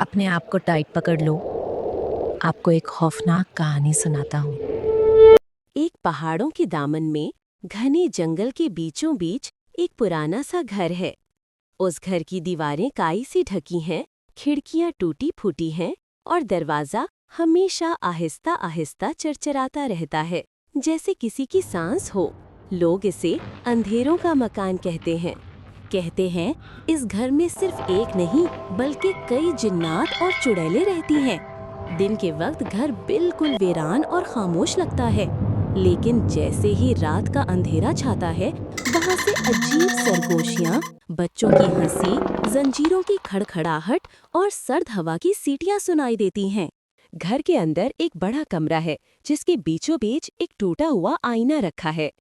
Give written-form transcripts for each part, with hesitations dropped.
अपने आप को टाइट पकड़ लो। आपको एक खौफनाक कहानी सुनाता हूँ। एक पहाड़ों के दामन में घने जंगल के बीचों बीच एक पुराना सा घर है। उस घर की दीवारें काई से ढकी हैं, खिड़कियां टूटी फूटी हैं और दरवाजा हमेशा आहिस्ता आहिस्ता चरचराता रहता है, जैसे किसी की सांस हो। लोग इसे अंधेरों का मकान कहते हैं। कहते हैं इस घर में सिर्फ एक नहीं बल्कि कई जिन्नात और चुड़ैलें रहती हैं। दिन के वक्त घर बिल्कुल वीरान और खामोश लगता है, लेकिन जैसे ही रात का अंधेरा छाता है, वहाँ से अजीब सरगोशियाँ, बच्चों की हंसी, जंजीरों की खड़खड़ाहट और सर्द हवा की सीटियाँ सुनाई देती हैं। घर के अंदर एक बड़ा कमरा है, जिसके बीचों बीच एक टूटा हुआ आईना रखा है।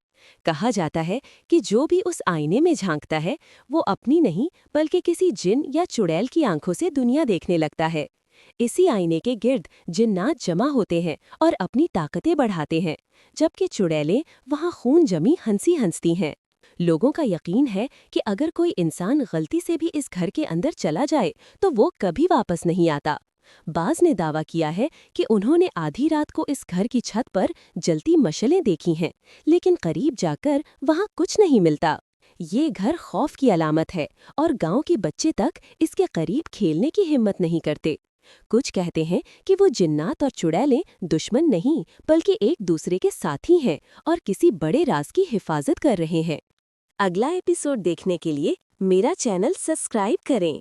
कहा जाता है कि जो भी उस आईने में झांकता है, वो अपनी नहीं बल्कि किसी जिन या चुड़ैल की आंखों से दुनिया देखने लगता है। इसी आईने के गिर्द जिन्नात जमा होते हैं और अपनी ताकतें बढ़ाते हैं, जबकि चुड़ैलें वहाँ खून जमी हंसी हंसती हैं। लोगों का यकीन है कि अगर कोई इंसान गलती से भी इस घर के अंदर चला जाए तो वो कभी वापस नहीं आता। बाज ने दावा किया है कि उन्होंने आधी रात को इस घर की छत पर जलती मशलें देखी हैं, लेकिन करीब जाकर वहाँ कुछ नहीं मिलता। ये घर खौफ की अलामत है और गांव के बच्चे तक इसके करीब खेलने की हिम्मत नहीं करते। कुछ कहते हैं कि वो जिन्नात और चुड़ैलें दुश्मन नहीं बल्कि एक दूसरे के साथी हैं और किसी बड़े राज की हिफाजत कर रहे हैं। अगला एपिसोड देखने के लिए मेरा चैनल सब्सक्राइब करें।